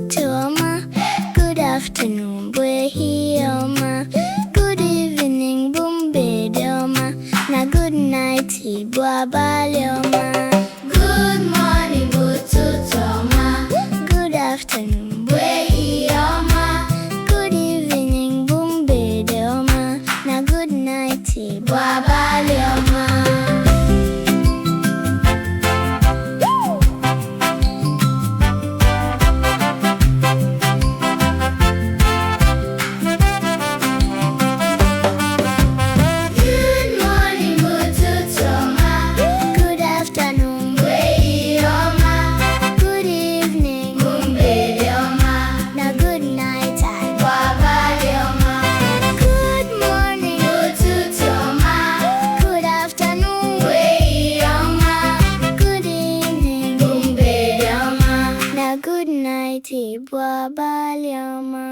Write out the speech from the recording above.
Ụtụtụ ọma. Good afternoon bụ ehihie ọma. Good evening bụ mgbede ọma. Na good night bụ abalị ọma. Good morning bụ ụtụtụ ọma. Good afternoon bụ ehihie ọma. Good evening bụ mgbede ọma. Na good night bụ abalị ọma. Good night, Igbo Abalị ọma.